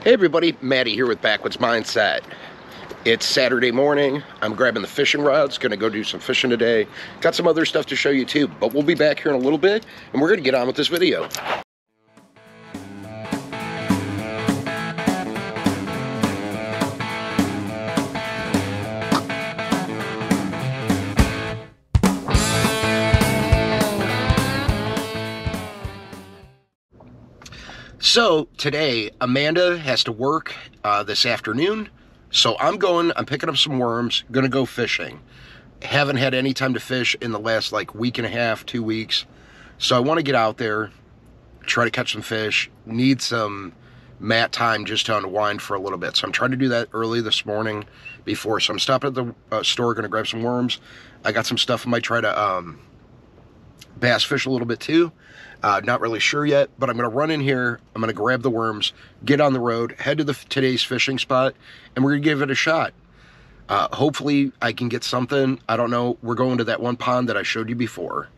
Hey everybody, Maddie here with Backwoods Mindset. It's Saturday morning. I'm grabbing the fishing rods, gonna go do some fishing today. Got some other stuff to show you too, but we'll be back here in a little bit and we're gonna get on with this video. So today, Amanda has to work this afternoon. So I'm picking up some worms, gonna go fishing. Haven't had any time to fish in the last like week and a half, 2 weeks. So I wanna get out there, try to catch some fish, need some mat time just to unwind for a little bit. So I'm trying to do that early this morning before. So I'm stopping at the store, gonna grab some worms. I got some stuff I might try to bass fish a little bit too. Not really sure yet, but I'm gonna run in here, I'm gonna grab the worms, get on the road, head to today's fishing spot, and we're gonna give it a shot. Hopefully I can get something. I don't know, we're going to that one pond that I showed you before.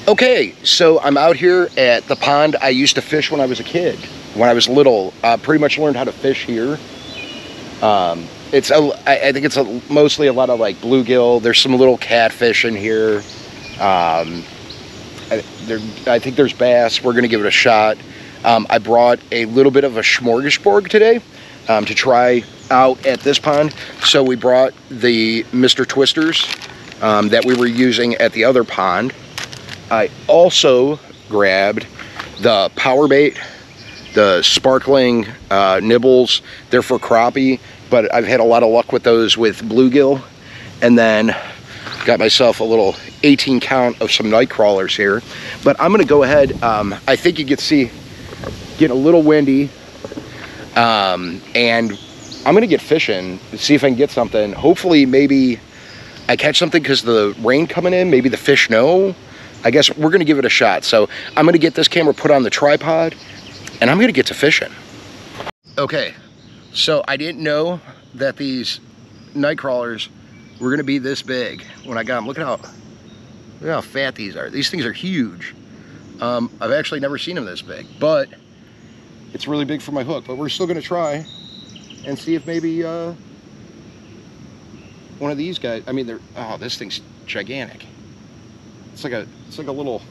Okay, so I'm out here at the pond I used to fish when I was a kid. When I was little, pretty much learned how to fish here. I think it's mostly a lot of like bluegill. There's some little catfish in here. I think there's bass. We're gonna give it a shot. I brought a little bit of a smorgasbord today to try out at this pond. So we brought the Mr. Twisters that we were using at the other pond. I also grabbed the power bait, the sparkling nibbles. They're for crappie, but I've had a lot of luck with those with bluegill. And then got myself a little 18 count of some night crawlers here. But I'm gonna go ahead, I think you can see, getting a little windy. And I'm gonna get fishing, see if I can get something. Hopefully maybe I catch something because the rain coming in, maybe the fish know. I guess we're gonna give it a shot. So I'm gonna get this camera put on the tripod and I'm gonna get to fishing. Okay, so I didn't know that these night crawlers were gonna be this big when I got them. Look at how fat these are. These things are huge. I've actually never seen them this big, but it's really big for my hook. But we're still gonna try and see if maybe one of these guys, I mean, oh, this thing's gigantic. It's like a little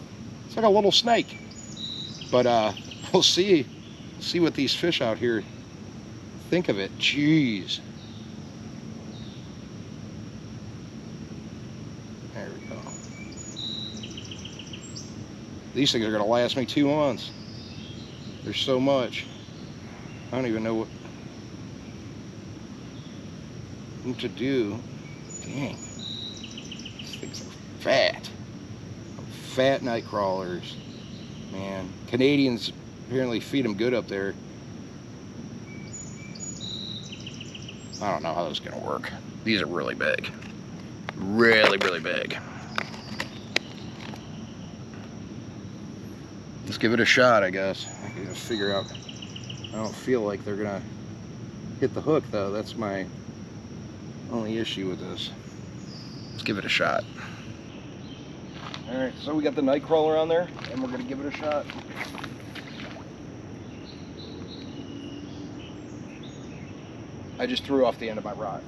snake. But we'll see what these fish out here think of it. Jeez. There we go. These things are gonna last me 2 months. There's so much. I don't even know what to do. Dang. These things are fat. Fat night crawlers, man. Canadians apparently feed them good up there. I don't know how this is gonna work. These are really big, really big. Let's give it a shot, I guess. I can figure out. I don't feel like they're gonna hit the hook though. That's my only issue with this. Let's give it a shot. All right, so we got the night crawler on there, and we're gonna give it a shot. I just threw off the end of my rod.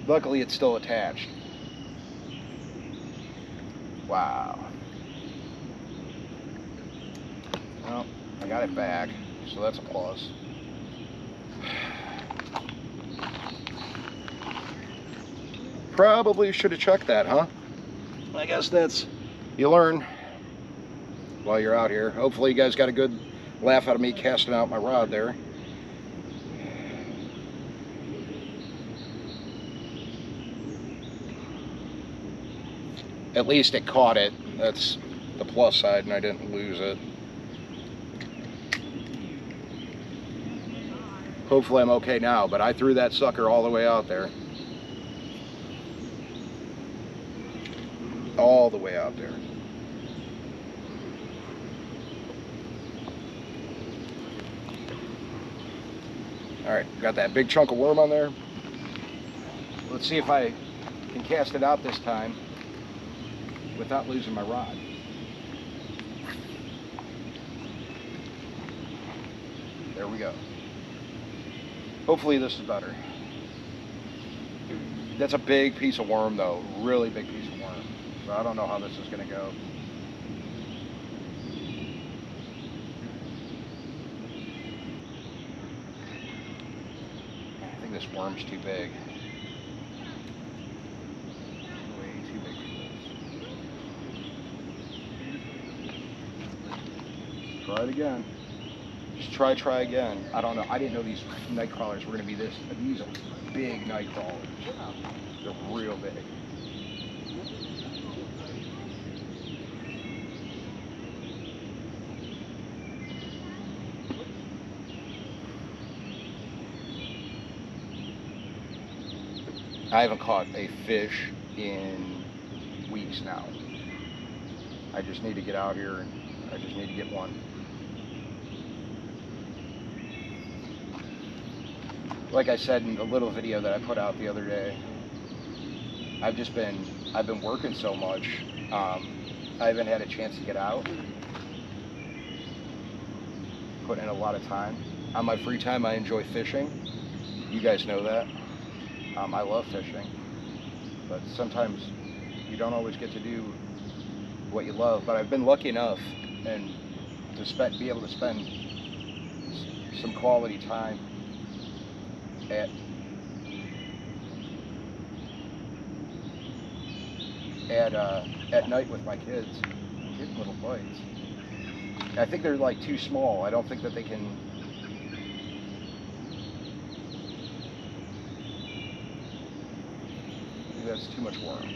Luckily, it's still attached. Wow. Well, I got it back, so that's a plus. Probably should have chucked that, huh? I guess that's, you learn while you're out here. Hopefully you guys got a good laugh out of me casting out my rod there. At least it caught it. That's the plus side, and I didn't lose it. Hopefully I'm okay now, but I threw that sucker all the way out there. All the way out there. Alright, got that big chunk of worm on there. Let's see if I can cast it out this time without losing my rod. There we go. Hopefully this is better. That's a big piece of worm though, really big piece of worm. So I don't know how this is going to go. I think this worm's too big. Way too big for this. Try it again. Just try again. I don't know. I didn't know these night crawlers were going to be this. These are big night crawlers. They're real big. I haven't caught a fish in weeks now. I just need to get out here and I just need to get one. Like I said in the little video that I put out the other day, I've been working so much. I haven't had a chance to get out. Put in a lot of time. On my free time, I enjoy fishing. You guys know that. I love fishing, but sometimes you don't always get to do what you love. But I've been lucky enough and to be able to spend some quality time at night with my kids. I'm getting little bites. I think they're like too small. I don't think that they can. Maybe that's too much worm.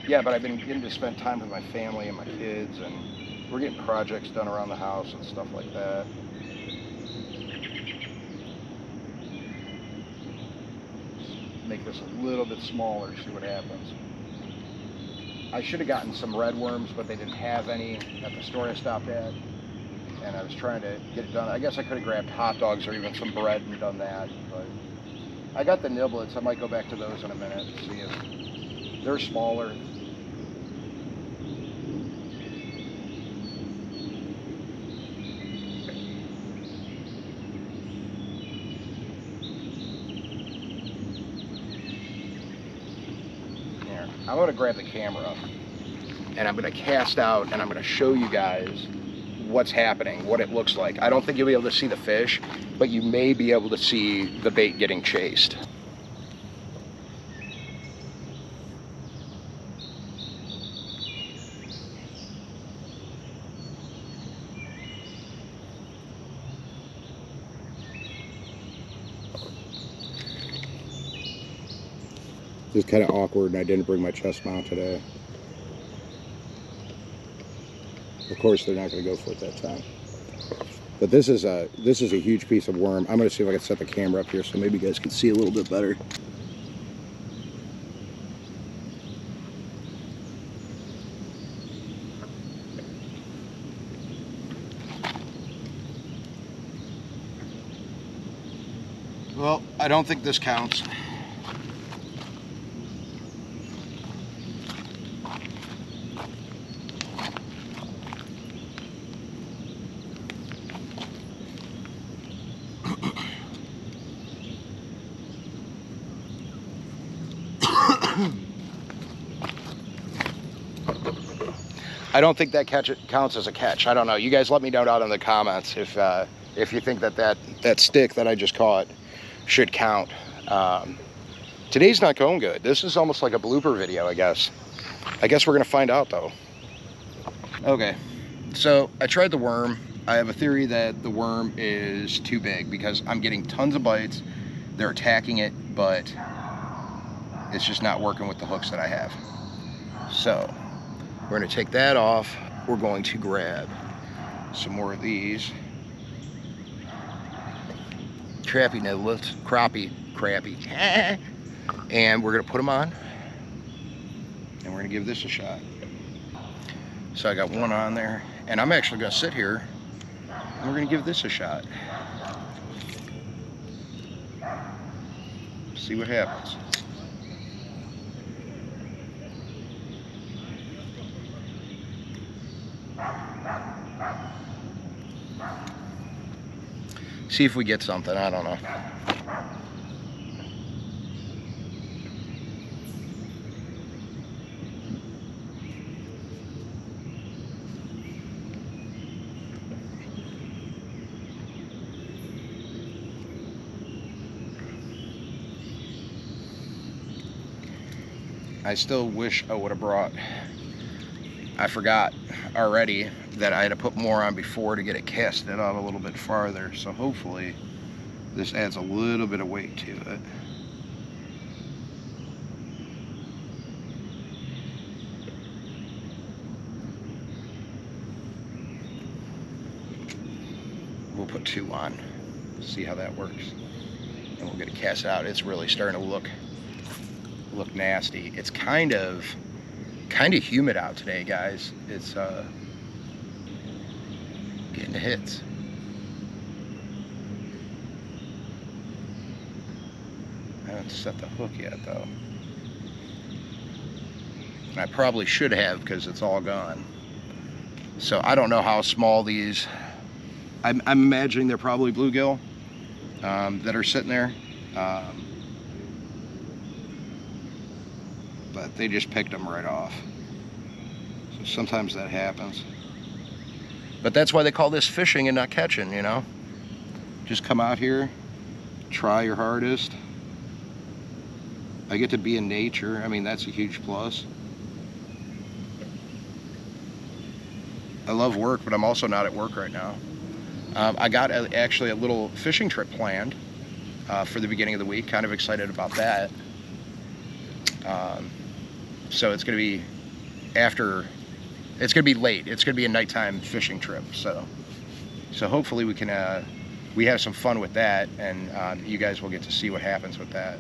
Yeah, but I've been getting to spend time with my family and my kids, and we're getting projects done around the house and stuff like that. Make this a little bit smaller, see what happens. I should have gotten some red worms, but they didn't have any at the store I stopped at, and I was trying to get it done. I guess I could have grabbed hot dogs or even some bread and done that, but I got the niblets. I might go back to those in a minute and see if they're smaller. I'm going to grab the camera and I'm going to cast out and I'm going to show you guys what's happening, what it looks like. I don't think you'll be able to see the fish, but you may be able to see the bait getting chased. This is kind of awkward, and I didn't bring my chest mount today. Of course, they're not going to go for it that time. But this is a huge piece of worm. I'm going to see if I can set the camera up here so maybe you guys can see a little bit better. Well, I don't think this counts. I don't think that counts as a catch. I don't know. You guys let me know down in the comments if you think that stick that I just caught should count. Today's not going good. This is almost like a blooper video, I guess. I guess we're gonna find out though. Okay, so I tried the worm. I have a theory that the worm is too big because I'm getting tons of bites. They're attacking it, but It's just not working with the hooks that I have. So we're going to take that off. We're going to grab some more of these crappie niblets, crappie, and we're going to put them on, and we're going to give this a shot. So I got one on there, and I'm actually going to sit here, and we're going to give this a shot. See what happens. See if we get something, I don't know. I still wish I would have brought, I forgot already that I had to put more on before to get it casted out a little bit farther. So hopefully this adds a little bit of weight to it. We'll put 2 on, see how that works. And we'll get it cast out. It's really starting to look nasty. It's kind of humid out today, guys. It's getting the hits. I haven't set the hook yet though. And I probably should have, because it's all gone. So I don't know how small these, I'm imagining they're probably bluegill that are sitting there. But they just picked them right off. So sometimes that happens. But that's why they call this fishing and not catching, you know? Just come out here, try your hardest. I get to be in nature. I mean, that's a huge plus. I love work, but I'm also not at work right now. I got actually a little fishing trip planned for the beginning of the week. Kind of excited about that. So it's going to be it's going to be late. It's going to be a nighttime fishing trip. So hopefully we can, we have some fun with that, and you guys will get to see what happens with that.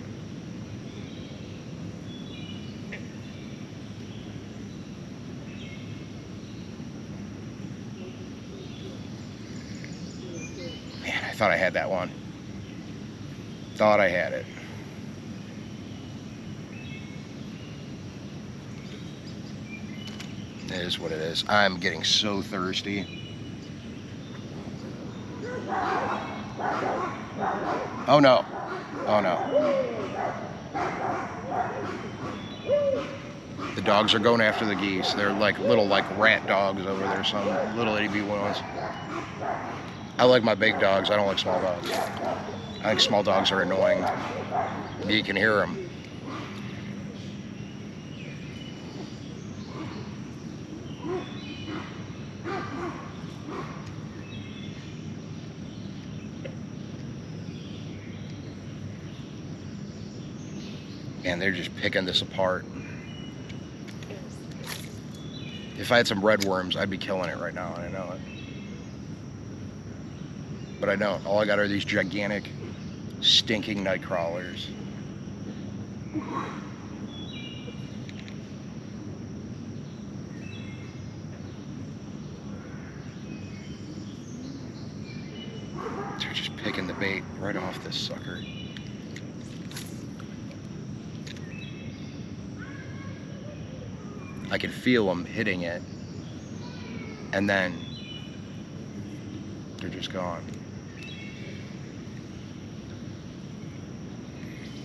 Man, I thought I had that one. Thought I had it. It is what it is. I'm getting so thirsty. Oh no. Oh no. The dogs are going after the geese. They're like little rat dogs over there, some little itty bitty ones. I like my big dogs. I don't like small dogs. I think small dogs are annoying. You can hear them. And they're just picking this apart. If I had some red worms, I'd be killing it right now, and I know it. But I don't. All I got are these gigantic, stinking night crawlers. They're just picking the bait right off this sucker. I can feel them hitting it, and then they're just gone.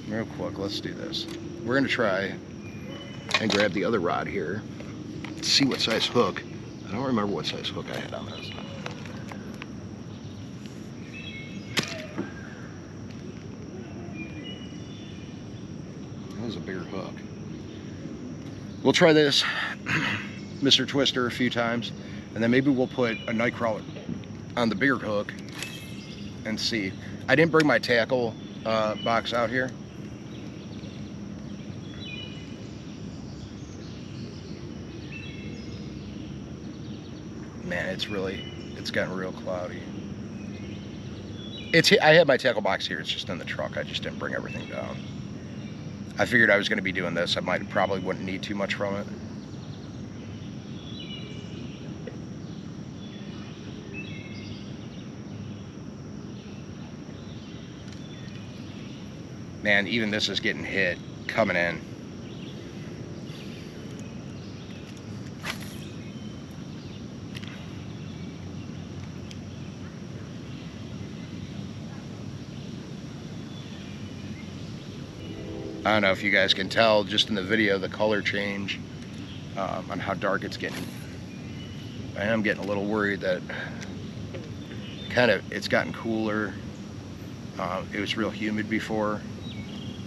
Real quick, let's do this. We're gonna try and grab the other rod here, see what size hook. I don't remember what size hook I had on this. That was a bigger hook. We'll try this Mr. Twister a few times, and then maybe we'll put a night crawler on the bigger hook and see. I didn't bring my tackle box out here. it's gotten real cloudy. I had my tackle box here, it's just in the truck. I just didn't bring everything down. I figured I was going to be doing this. Probably wouldn't need too much from it. Man, even this is getting hit coming in. I don't know if you guys can tell just in the video the color change on how dark it's getting. I am getting a little worried that it's gotten cooler. It was real humid before.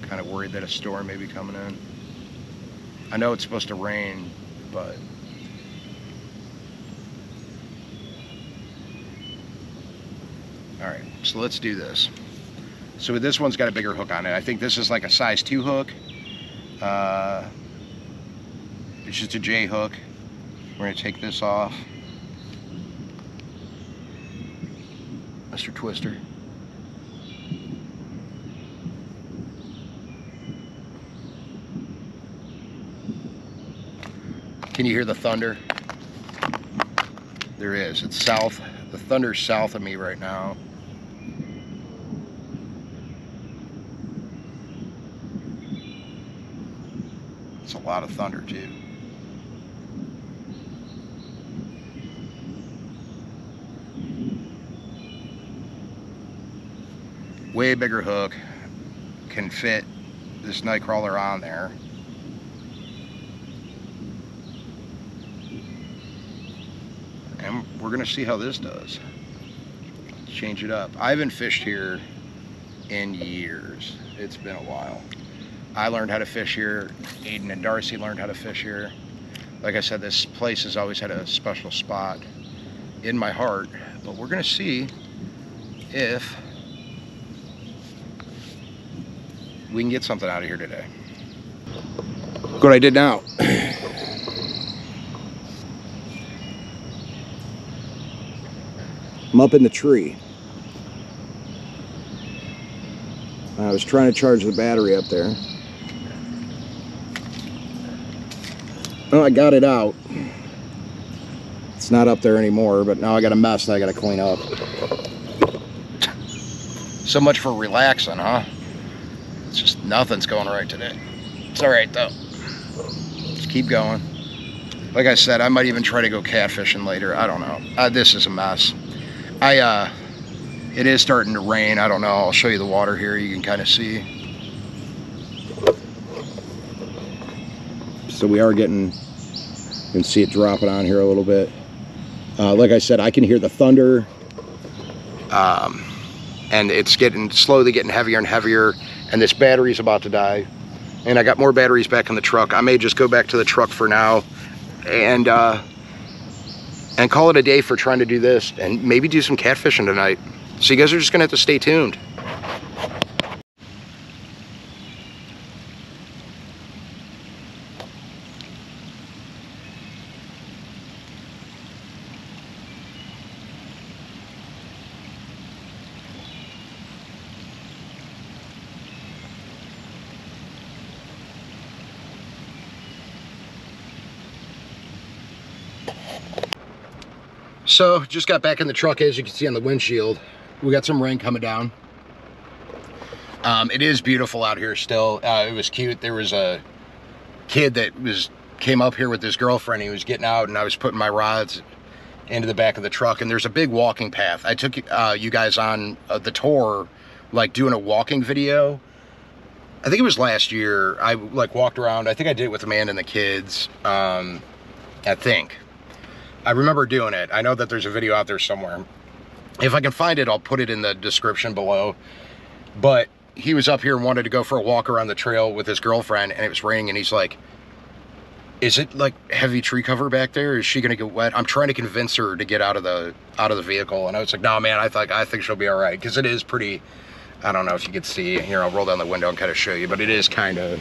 Kind of worried that a storm may be coming in. I know it's supposed to rain, but all right, so let's do this. So this one's got a bigger hook on it. I think this is like a size 2 hook. It's just a J hook. We're gonna take this off. Mr. Twister. Can you hear the thunder? There is. It's south. The thunder's south of me right now. It's a lot of thunder too. Way bigger hook. Can fit this nightcrawler on there. And we're gonna see how this does. Change it up. I haven't fished here in years. It's been a while. I learned how to fish here. Aiden and Darcy learned how to fish here. Like I said, this place has always had a special spot in my heart. But we're gonna see if we can get something out of here today. Look what I did now. I'm up in the tree. I was trying to charge the battery up there. Oh, I got it out. It's not up there anymore, but now I got a mess that I got to clean up. So much for relaxing, huh? It's just nothing's going right today. It's all right though. Just keep going. Like I said, I might even try to go catfishing later. I don't know. This is a mess. It is starting to rain. I don't know. I'll show you the water here. You can kind of see. So we are getting, you can see it dropping on here a little bit. Like I said, I can hear the thunder. And it's slowly getting heavier and heavier. And this battery's about to die. And I got more batteries back in the truck. I may just go back to the truck for now. And call it a day for trying to do this and maybe do some catfishing tonight. So you guys are just gonna have to stay tuned. So just got back in the truck. As you can see on the windshield, we got some rain coming down. It is beautiful out here still. It was cute. There was a kid that came up here with his girlfriend. He was getting out and I was putting my rods into the back of the truck, and there's a big walking path. I took you guys on the tour, like doing a walking video. I think it was last year. I like walked around. I think I did it with Amanda and the kids. I think. I remember doing it. I know that there's a video out there somewhere. If I can find it, I'll put it in the description below. But he was up here and wanted to go for a walk around the trail with his girlfriend, and it was raining, and he's like, is it like heavy tree cover back there? Is she gonna get wet? I'm trying to convince her to get out of the vehicle, and I was like, no man, I think she'll be all right, because it is pretty, I don't know if you could see here. I'll roll down the window and kind of show you, but it is kind of,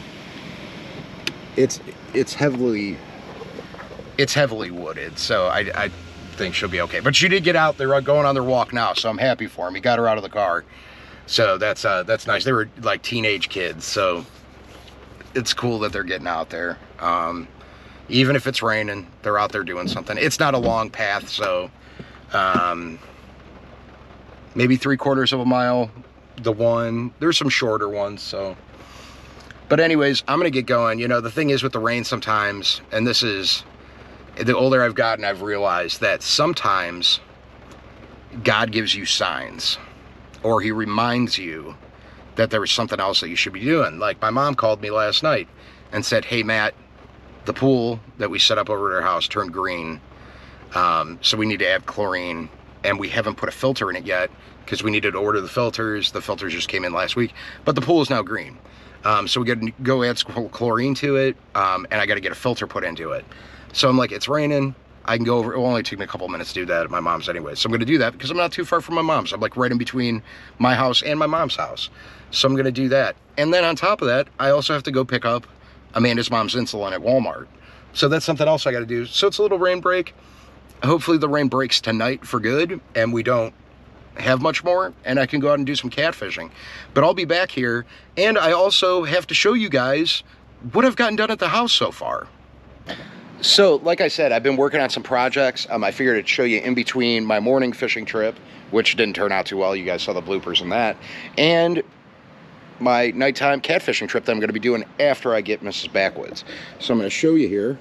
it's heavily wooded, so I think she'll be okay. But she did get out. They're going on their walk now, so I'm happy for him. He got her out of the car. So that's nice. They were like teenage kids, so it's cool that they're getting out there. Even if it's raining, they're out there doing something. It's not a long path, so maybe 3/4 of a mile. There's some shorter ones, so. But anyways, I'm gonna get going. You know, the thing is with the rain sometimes, and this is, the older I've gotten, I've realized that sometimes God gives you signs, or he reminds you that there was something else that you should be doing. Like my mom called me last night and said, hey Matt, the pool that we set up over at our house turned green. So we need to add chlorine, and we haven't put a filter in it yet because we needed to order the filters. The filters just came in last week, but the pool is now green. So we got to go add some chlorine to it, and I got to get a filter put into it. So I'm like, it's raining. I can go over. It will only take me a couple minutes to do that at my mom's anyway. So I'm going to do that because I'm not too far from my mom's. I'm like right in between my house and my mom's house. So I'm going to do that. And then on top of that, I also have to go pick up Amanda's mom's insulin at Walmart. So that's something else I got to do. So it's a little rain break. Hopefully the rain breaks tonight for good and we don't have much more, and I can go out and do some catfishing. But I'll be back here, and I also have to show you guys what I've gotten done at the house so far. So like I said, I've been working on some projects. I figured I'd show you in between my morning fishing trip, which didn't turn out too well. You guys saw the bloopers in that, and my nighttime catfishing trip that I'm going to be doing after I get Mrs. Backwoods. So I'm going to show you here.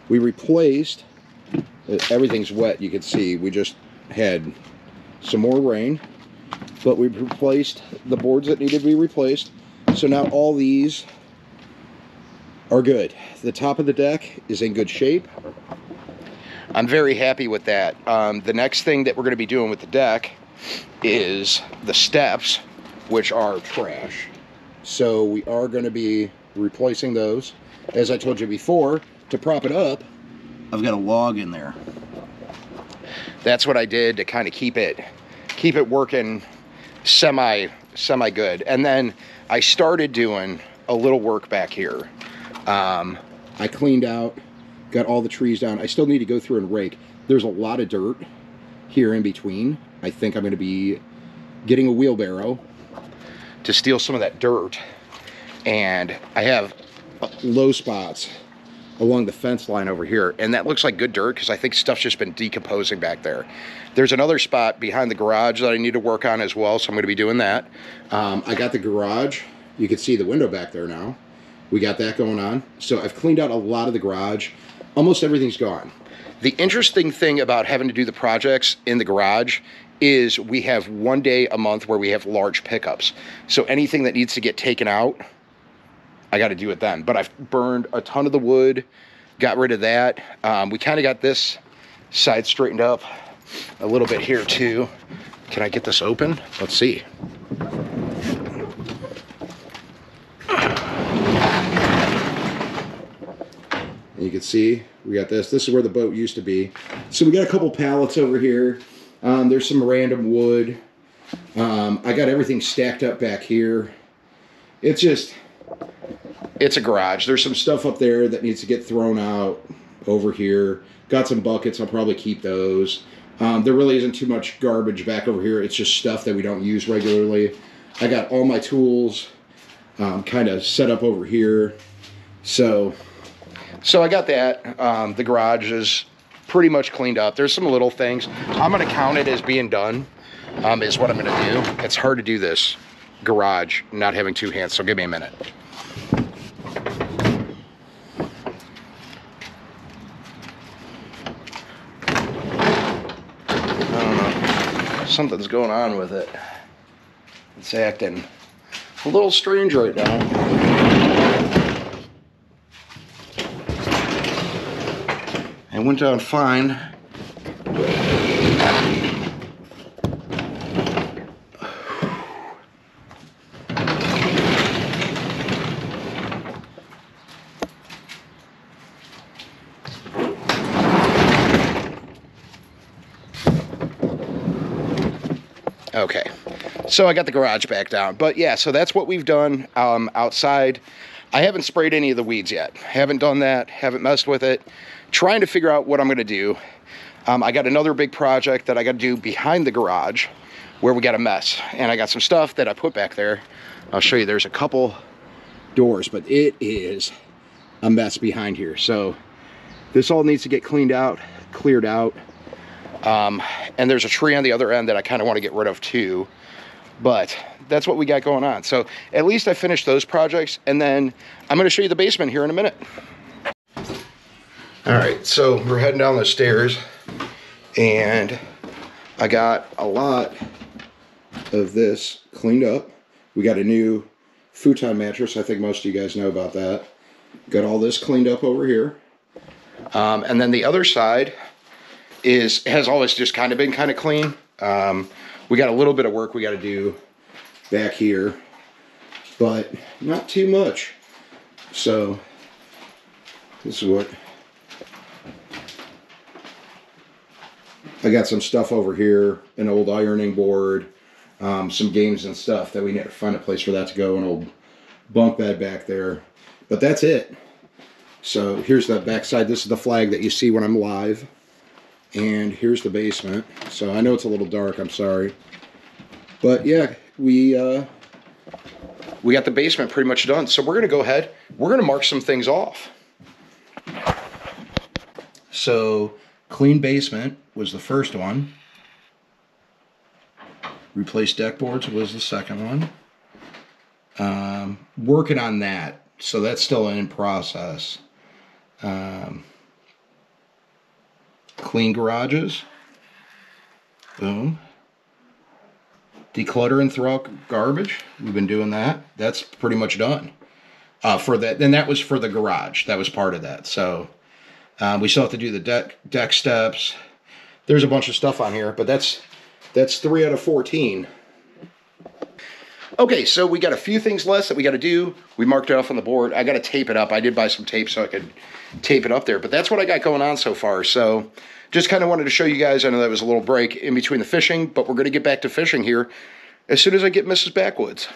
We replaced, everything's wet, you can see. We just had some more rain, but we've replaced the boards that needed to be replaced. So now all these are good. The top of the deck is in good shape. I'm very happy with that. The next thing that we're going to be doing with the deck is the steps, which are trash. So we are going to be replacing those. As I told you before, to prop it up, I've got a log in there. That's what I did to kind of keep it working semi good. And then I started doing a little work back here. I cleaned out, got all the trees down. I still need to go through and rake. There's a lot of dirt here in between. I think I'm going to be getting a wheelbarrow to steal some of that dirt. And I have low spots along the fence line over here, and that looks like good dirt because I think stuff's just been decomposing back there. There's another spot behind the garage that I need to work on as well, so I'm going to be doing that. I got the garage. You can see the window back there now. We got that going on. So I've cleaned out a lot of the garage. Almost everything's gone. The interesting thing about having to do the projects in the garage is we have one day a month where we have large pickups. So anything that needs to get taken out, I got to do it then. But I've burned a ton of the wood, got rid of that. We kind of got this side straightened up a little bit here too. Can I get this open? Let's see. And you can see we got this. This is where the boat used to be. So we got a couple pallets over here. There's some random wood. I got everything stacked up back here. It's a garage. There's some stuff up there that needs to get thrown out over here. Got some buckets. I'll probably keep those. There really isn't too much garbage back over here. It's just stuff that we don't use regularly. I got all my tools kind of set up over here. So I got that. The garage is pretty much cleaned up. There's some little things. I'm going to count it as being done, is what I'm going to do. It's hard to do this garage not having two hands, so give me a minute. Something's going on with it. It's acting a little strange right now. It went down fine. Okay, so I got the garage back down, but yeah, so that's what we've done outside. I haven't sprayed any of the weeds yet. Haven't done that, haven't messed with it. Trying to figure out what I'm gonna do. I got another big project that I got to do behind the garage where we got a mess. And I got some stuff that I put back there. I'll show you. There's a couple doors, but it is a mess behind here. So this all needs to get cleaned out, cleared out. And there's a tree on the other end that I kind of want to get rid of too. But that's what we got going on. So at least I finished those projects. And then I'm going to show you the basement here in a minute. All right, so we're heading down the stairs. And I got a lot of this cleaned up. We got a new futon mattress. I think most of you guys know about that. Got all this cleaned up over here. And then the other side has always just kind of been kind of clean. We got a little bit of work we got to do back here, but not too much. So this is what I got. Some stuff over here, an old ironing board, some games and stuff that we need to find a place for that to go, an old bunk bed back there. But that's it. So here's the back side. This is the flag that you see when I'm live. And here's the basement. So I know it's a little dark, I'm sorry. But yeah, we got the basement pretty much done. So we're gonna go ahead, we're gonna mark some things off. So clean basement was the first one. Replace deck boards was the second one. Working on that, so that's still in process. Clean garages. Boom. Declutter and throw out garbage. We've been doing that. That's pretty much done. For that, then that was for the garage. That was part of that. So we still have to do the deck steps. There's a bunch of stuff on here, but that's 3 out of 14. Okay, so we got a few things less that we got to do. We marked it off on the board. I got to tape it up. I did buy some tape so I could tape it up there, but that's what I got going on so far. So just kind of wanted to show you guys. I know that was a little break in between the fishing, but we're going to get back to fishing here as soon as I get Mrs. Backwoods.